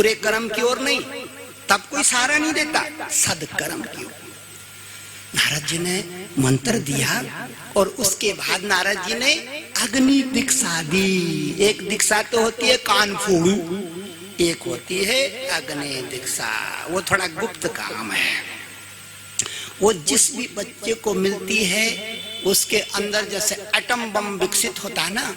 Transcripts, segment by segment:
बुरे कर्म की ओर नहीं, तब कोई सहारा नहीं देता, सदकर्म की ओर। नारद जी ने मंत्र दिया और उसके बाद नारद जी ने अग्नि दीक्षा दी। एक दीक्षा तो होती है कान फोड़ू, एक होती है अग्नि दीक्षा, वो थोड़ा गुप्त काम है। वो जिस भी बच्चे को मिलती है उसके अंदर जैसे एटम बम विकसित होता है ना,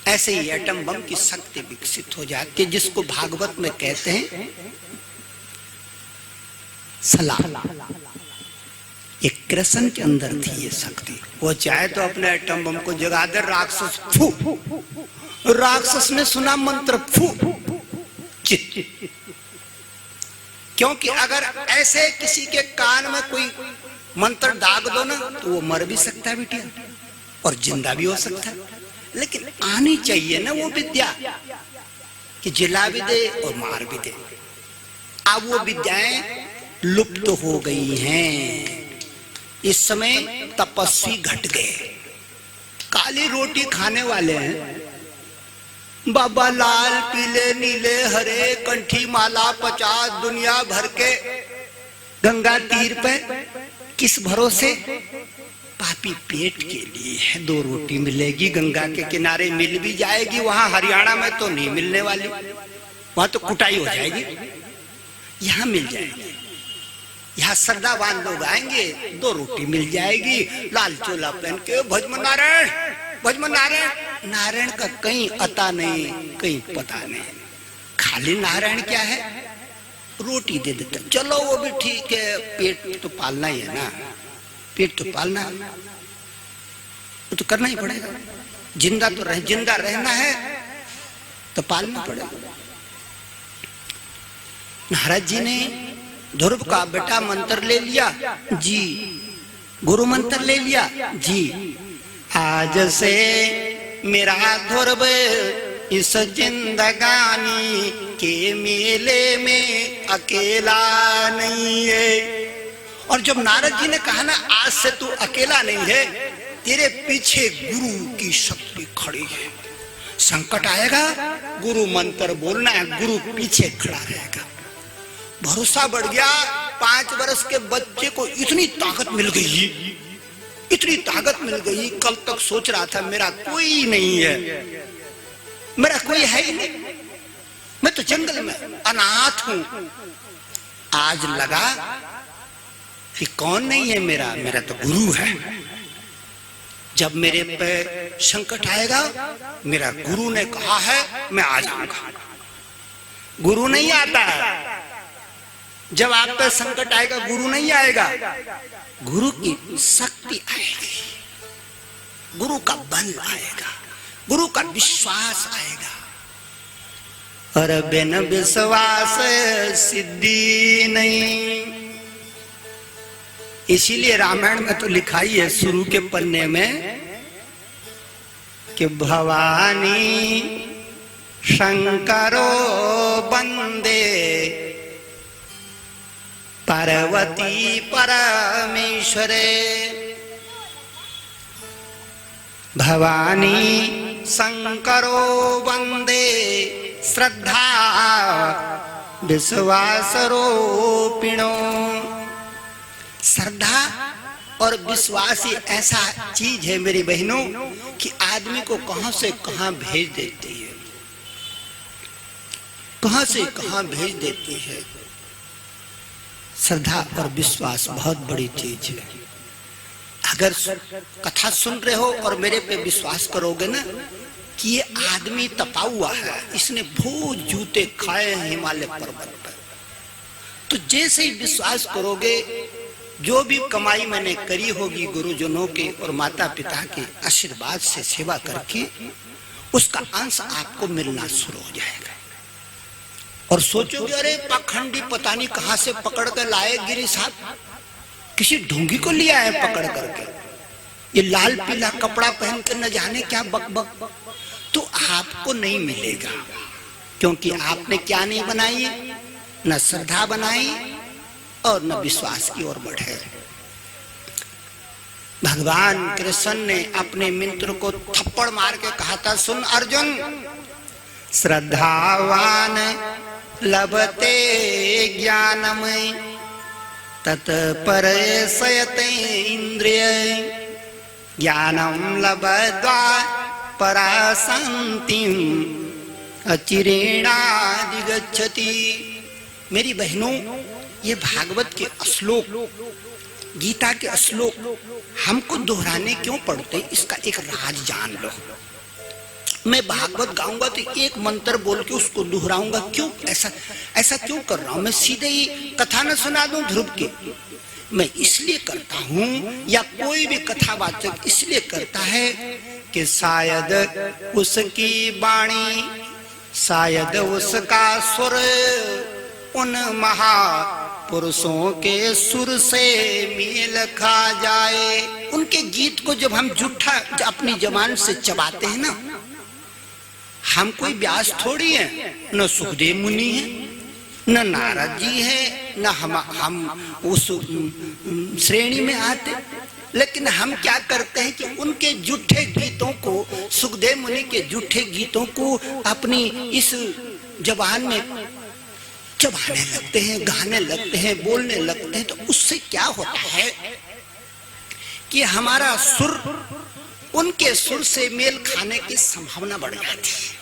ऐसे ही एटम बम की शक्ति विकसित हो जाती है, जिसको भागवत में कहते हैं सलाह। एक कृष्ण के अंदर थी ये शक्ति, वो चाहे तो अपने एटम बम को जगा दे। राक्षस फू, राक्षस ने सुना मंत्र फू, चित। क्योंकि अगर ऐसे किसी के कान में कोई मंत्र दाग दो ना तो वो मर भी सकता है बिटिया और जिंदा भी हो सकता है। लेकिन आनी चाहिए ना वो विद्या कि जिला भी दे और मार भी दे। अब वो विद्याएं लुप्त हो गई हैं। इस समय तपस्वी घट गए, काली रोटी खाने वाले हैं। बाबा लाल पीले नीले हरे कंठी माला 50 दुनिया भर के गंगा तीर पे, किस भरोसे? पापी पेट के लिए है। 2 रोटी मिलेगी, गंगा के किनारे मिल भी जाएगी, वहां हरियाणा में तो नहीं मिलने वाली, वहां तो कुटाई हो जाएगी। यहां मिल जाएगी, यहाँ श्रद्धावान लोग आएंगे, 2 रोटी मिल जाएगी, लाल चोला पहन के भजमन नारायण, भजमन नारायण। नारायण का कहीं अता नहीं, कहीं पता नहीं। खाली नारायण क्या है? रोटी दे देते, चलो वो भी ठीक है, पेट तो पालना ही है ना, पेट तो पालना है, वो तो करना ही पड़ेगा। जिंदा तो जिंदा रहना है तो पालना पड़ेगा। नारद जी ने ध्रुव का बेटा मंत्र ले लिया जी, गुरु मंत्र ले लिया जी। आज से मेरा ध्रुव इस जिंदगानी के मेले में अकेला नहीं है। और जब नारद जी ने कहा ना आज से तू अकेला नहीं है, तेरे पीछे गुरु की शक्ति खड़ी है। संकट आएगा, गुरु मंत्र बोलना है, गुरु पीछे खड़ा रहेगा। भरोसा बढ़ गया। 5 वर्ष के बच्चे को इतनी ताकत मिल गई, इतनी ताकत मिल गई। कल तक सोच रहा था मेरा कोई नहीं है, मेरा कोई है ही नहीं, मैं तो जंगल में अनाथ हूं। आज लगा कि कौन नहीं है मेरा, मेरा तो गुरु है। जब मेरे पे संकट आएगा, मेरा गुरु ने कहा है मैं आ जाऊंगा। गुरु नहीं आता है, जब आप पे संकट आएगा गुरु नहीं आएगा, गुरु की शक्ति आएगी, गुरु का बल आएगा, गुरु का विश्वास आएगा। और बिन विश्वास सिद्धि नहीं। इसीलिए रामायण में तो लिखा ही है शुरू के पन्ने में कि भवानी शंकरो बंदे पार्वती परमेश्वरे। भवानी शंकरो वंदे श्रद्धा विश्वास रूपिणो। श्रद्धा और विश्वास ही ऐसा चीज है मेरी बहनों कि आदमी को कहां से कहां भेज देती है, कहां से कहां भेज देती है। श्रद्धा और विश्वास बहुत बड़ी चीज है। अगर कथा सुन रहे हो और मेरे पे विश्वास करोगे ना कि ये आदमी तपा हुआ है, इसने बहुत जूते खाए हैं हिमालय पर्वत पर, तो जैसे ही विश्वास करोगे जो भी कमाई मैंने करी होगी गुरुजनों के और माता पिता के आशीर्वाद से सेवा करके, उसका अंश आपको मिलना शुरू हो जाएगा। और सोचोगे अरे पाखंडी पता नहीं कहां से पकड़ कर लाए गिरी साहब, किसी ढोंगी को लिया है पकड़ करके, ये लाल पीला कपड़ा पहन कर न जाने क्या बक बक, तो आपको नहीं मिलेगा। क्योंकि आपने क्या नहीं बनाई, न श्रद्धा बनाई और न विश्वास की ओर बढ़े। भगवान कृष्ण ने अपने मित्र को थप्पड़ मार के कहा था, सुन अर्जुन, श्रद्धावान लभते ज्ञानमय तत्परसयते इंद्रिय ज्ञानम लब्ध्वा पराशांतिम अचिरेणाधिगच्छति। मेरी बहनों, ये भागवत के श्लोक, गीता के श्लोक हमको दोहराने क्यों पड़ते, इसका एक राज जान लो। मैं भागवत गाऊंगा तो एक मंत्र बोल के उसको दोहराऊंगा, क्यों ऐसा क्यों कर रहा हूं? मैं सीधे ही कथा न सुना दूं ध्रुव के? मैं इसलिए करता हूं, या कोई भी कथावाचक इसलिए करता है कि शायद उसकी वाणी, शायद उसका सुर उन महापुरुषों के सुर से मेल खा जाए। उनके गीत को जब हम जूठा अपनी जबान से चबाते हैं ना, हम कोई व्यास थोड़ी है, न सुखदेव मुनि है, न नारद जी है, न हम उस श्रेणी में आते। लेकिन हम क्या करते हैं कि उनके जूठे गीतों को, सुखदेव मुनि के जूठे गीतों को अपनी इस जबान में चबाने लगते हैं, गाने लगते हैं, बोलने लगते हैं। तो उससे क्या होता है कि हमारा सुर उनके सुर से मेल खाने की संभावना बढ़ जाती है।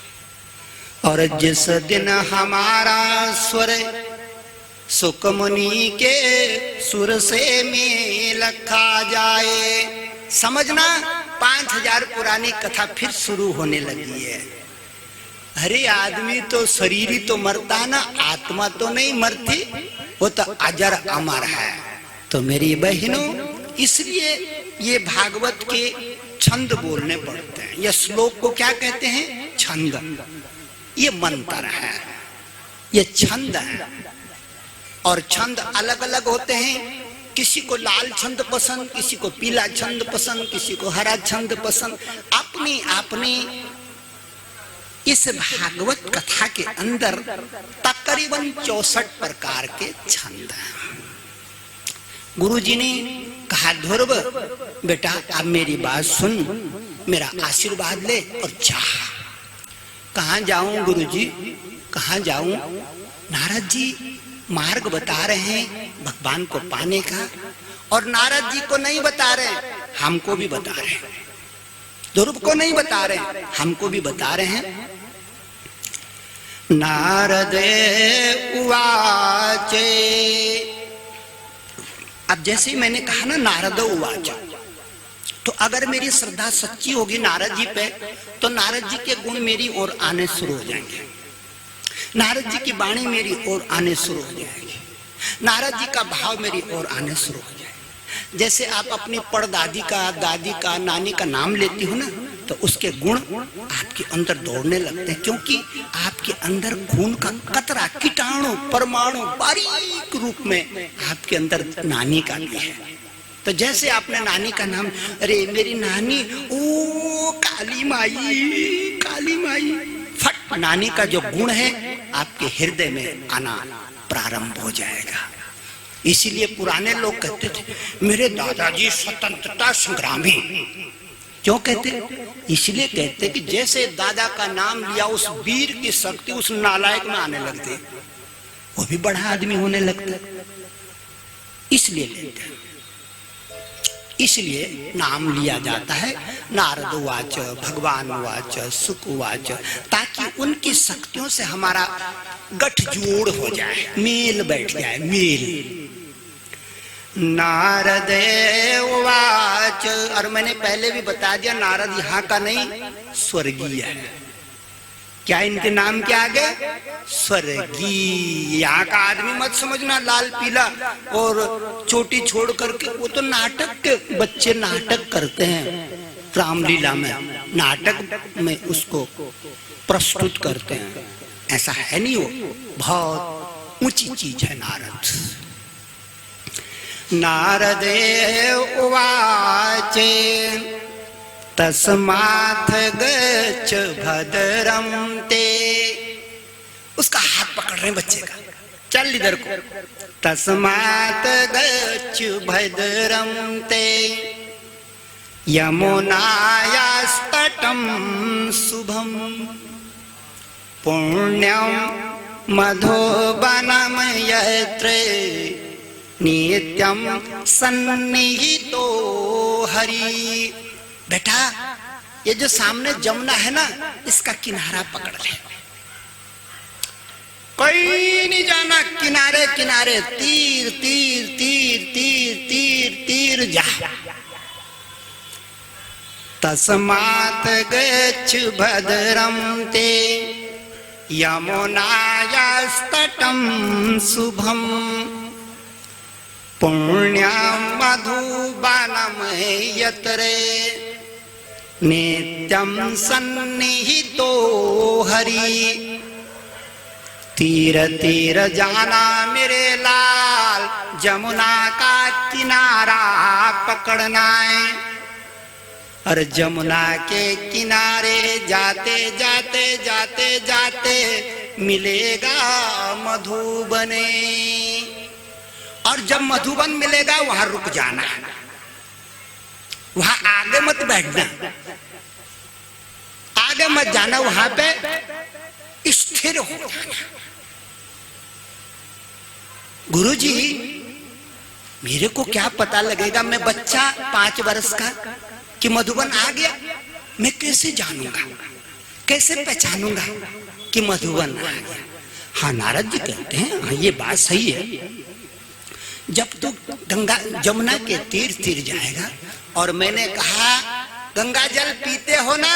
और जिस दिन हमारा स्वर सुखमुनि के सुर से मेल खा जाए, समझना 5000 पुरानी कथा फिर शुरू होने लगी है। अरे आदमी तो शरीर ही तो मरता है ना, आत्मा तो नहीं मरती, वो तो अजर अमर है। तो मेरी बहनों, इसलिए ये भागवत के छंद बोलने पड़ते हैं। ये श्लोक को क्या कहते हैं? छंद। ये मंत्र है, ये छंद है। और छंद अलग अलग होते हैं। किसी को लाल छंद पसंद, किसी को पीला छंद पसंद, किसी को हरा छंद पसंद। अपनी अपनी इस भागवत कथा के अंदर तकरीबन 64 प्रकार के छंद हैं। गुरुजी ने कहा, ध्रुव बेटा अब मेरी बात सुन, मेरा आशीर्वाद ले और जा। कहाँ जाऊं गुरुजी, कहाँ जाऊं? नारद जी मार्ग बता रहे हैं भगवान को पाने का, और नारद जी को नहीं बता रहे, हमको भी बता रहे हैं। ध्रुव को नहीं बता रहे, हमको भी बता रहे हैं। नारदे उवाचे, अब जैसे ही मैंने कहा ना नारद उवाच, तो अगर मेरी श्रद्धा सच्ची होगी नारद जी पे, तो नारद जी के गुण मेरी ओर आने शुरू हो जाएंगे, नारद जी की वाणी मेरी ओर आने शुरू हो जाएगी, नारद जी का भाव मेरी ओर आने शुरू हो जाएगा। जैसे आप अपनी परदादी का, दादी का, नानी का नाम लेती हो ना, तो उसके गुण आपके अंदर दौड़ने लगते हैं, क्योंकि आपके अंदर खून का कतरा, कीटाणु, परमाणु बारीक रूप में आपके अंदर नानी का भी है। तो जैसे आपने नानी का नाम, अरे मेरी नानी, ओ काली माई, काली माई, फट नानी का जो गुण है आपके हृदय में आना प्रारंभ हो जाएगा। इसीलिए पुराने लोग कहते थे मेरे दादाजी स्वतंत्रता संग्रामी। क्यों कहते? इसलिए कहते कि जैसे दादा का नाम लिया, उस वीर की शक्ति उस नालायक में आने लगती, वो भी बड़ा आदमी होने लगता, इसलिए लेते हैं। इसलिए नाम लिया जाता है नारद उवाच, भगवान उवाच, सुक उवाच, ताकि उनकी शक्तियों से हमारा गठजोड़ हो जाए, मेल बैठ जाए, मेल। नारद उवाच, और मैंने पहले भी बता दिया नारद यहाँ का नहीं, स्वर्गीय है। क्या इनके नाम क्या आ गए? स्वर्गीय। यहाँ का आदमी मत समझना लाल पीला और चोटी छोड़ करके, वो तो नाटक के बच्चे नाटक करते हैं, रामलीला में नाटक में उसको प्रस्तुत करते हैं। ऐसा है नहीं, वो बहुत ऊंची चीज है नारद। नारदे उवाचे तस्मात् गच्छ भद्रं ते, उसका हाथ पकड़ रहे बच्चे का, चल इधर को। तस्मात् गच्छ भद्रं ते यमुनायास्तटं शुभं पुण्यं मधुबनम यत्र नित्यम सन्निहितो हरि। बेटा ये जो सामने जमुना है ना, इसका किनारा पकड़ ले, कोई नहीं जाना, किनारे किनारे तीर तीर तीर तीर तीर तीर जा। तस्मात् गच्छ भद्रं ते यमुनायास्तटं शुभं पुण्यं मधुबनं यत्र नित्यं सन्निहितो हरि। तीर तीर जाना मेरे लाल, जमुना का किनारा पकड़ना है। और जमुना के किनारे जाते जाते जाते जाते मिलेगा मधुबने। और जब मधुबन मिलेगा वहां रुक जाना, वहां आगे मत बैठना, आगे मत जाना, वहां पे स्थिर हो जाना। गुरुजी मेरे को क्या पता लगेगा, मैं बच्चा 5 वर्ष का, कि मधुबन आ गया? मैं कैसे जानूंगा, कैसे पहचानूंगा कि मधुबन आ गया? हाँ, नारद जी कहते हैं हाँ ये बात सही है। जब तू गंगा जमुना के तीर तीर जाएगा, और मैंने कहा गंगा जल पीते हो ना,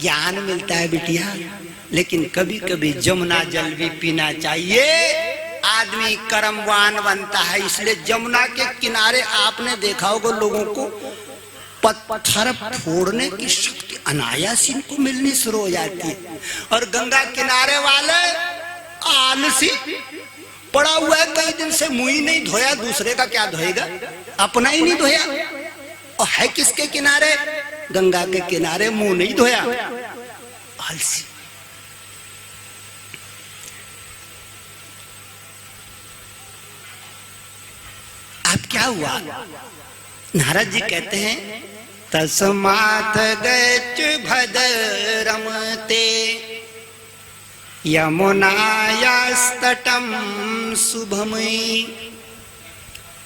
ज्ञान मिलता है बिटिया, लेकिन कभी कभी जमुना जल भी पीना चाहिए, आदमी कर्मवान बनता है। इसलिए जमुना के किनारे आपने देखा होगा लोगों को पत्थर फोड़ने की शक्ति अनायास इनको मिलनी शुरू हो जाती है। और गंगा किनारे वाले आलसी पड़ा हुआ है, कई दिन से मुंह ही नहीं धोया, दूसरे का क्या धोएगा, अपना ही नहीं धोया। और है किसके किनारे? गंगा के किनारे, मुंह नहीं धोया, आलसी। अब क्या हुआ? नारद जी कहते हैं तस्मात् गच्छ भद्रं ते यमुनायास्तटं शुभं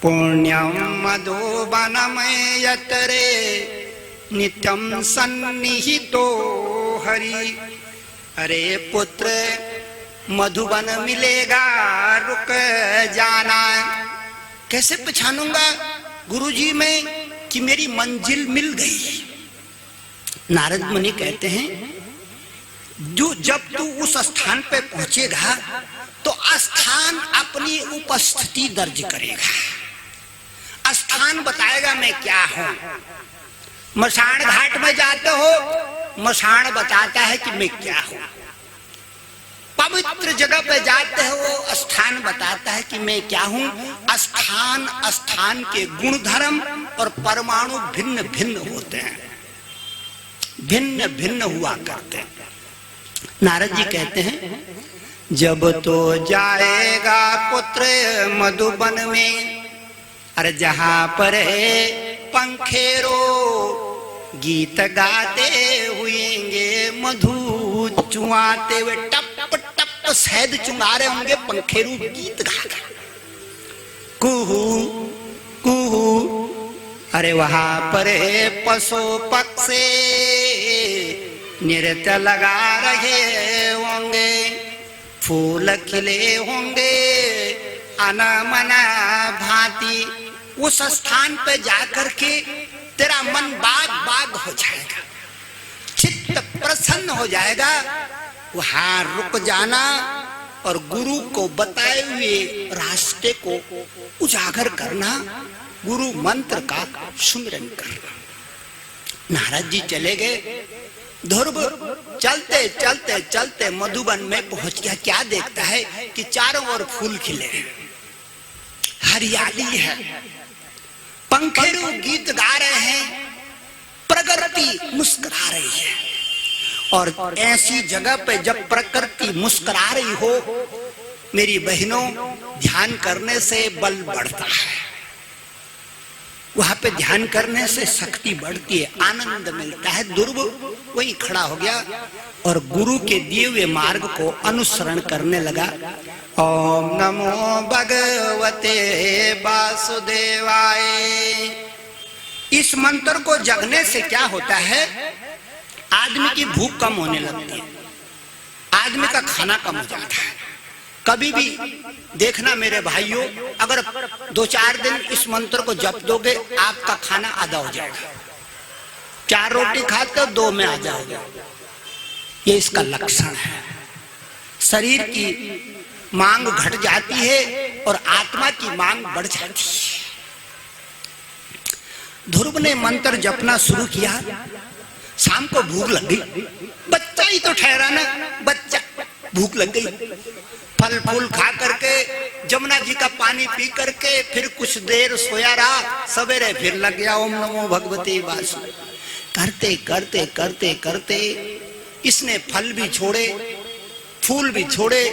पुण्यं मधुबनं यत्र नित्यं सन्निहितो हरि। अरे पुत्र मधुबन मिलेगा, रुक जाना। कैसे पहचानूंगा गुरुजी में कि मेरी मंजिल मिल गई? नारद मुनि कहते हैं जो जब तू उस स्थान पे पहुंचेगा तो स्थान अपनी उपस्थिति दर्ज करेगा, स्थान बताएगा मैं क्या हूं। मसान घाट में जाते हो, मसान बताता है कि मैं क्या हूं। पवित्र जगह पे जाते हो, स्थान बताता है कि मैं क्या हूं। स्थान स्थान के गुण धर्म और परमाणु भिन्न भिन्न होते हैं, भिन्न भिन्न हुआ करते हैं। नारद जी कहते हैं जब तो जाएगा पुत्र मधुबन में, अरे जहां पर पंखेरो गीत गाते हुएंगे, मधु चुआते हुए टप टप शहद चुंगा रहे होंगे पंखेरू गीत गाकर, कुहू कुहू। अरे वहां पर पशु पक्षी नृत्य लगा रहे होंगे, फूल खिले होंगे अनमना भांति। उस स्थान पे जाकर के तेरा मन बाग बाग हो जाएगा, चित्त प्रसन्न हो जाएगा। वहां रुक जाना और गुरु को बताए हुए रास्ते को उजागर करना, गुरु मंत्र का सुमिरन करना। नारद जी चले गए, ध्रुव चलते चलते चलते मधुबन में पहुंच गया। क्या देखता है कि चारों ओर फूल खिले हैं, हरियाली है, पंखेरू गीत गा रहे हैं, प्रकृति मुस्कुरा रही है। और ऐसी जगह पे जब प्रकृति मुस्कुरा रही हो मेरी बहनों, ध्यान करने से बल बढ़ता है। वहां पे ध्यान करने से शक्ति बढ़ती है, आनंद मिलता है। ध्रुव वही खड़ा हो गया और गुरु के दिए हुए मार्ग को अनुसरण करने लगा। ओम नमो भगवते वासुदेवाय। इस मंत्र को जगने से क्या होता है, आदमी की भूख कम होने लगती है, आदमी का खाना कम हो जाता है। कभी भी देखना मेरे भाइयों, अगर 2-4 दिन इस मंत्र को जप दोगे, आपका खाना आधा हो जाएगा। 4 रोटी खाते हो 2 में आ जाओगे। ये इसका लक्षण है। शरीर की मांग घट जाती है और आत्मा की मांग बढ़ जाती है। ध्रुव ने मंत्र जपना शुरू किया। शाम को भूख लग गई, बच्चा ही तो ठहरा ना, बच्चा भूख लग गई। फल फूल खा करके, जमुना जी का पानी पी करके फिर कुछ देर सोया रहा। सवेरे फिर लग गया ओम नमो भगवते वासु। करते करते करते करते इसने फल भी छोड़े, फूल भी छोड़े,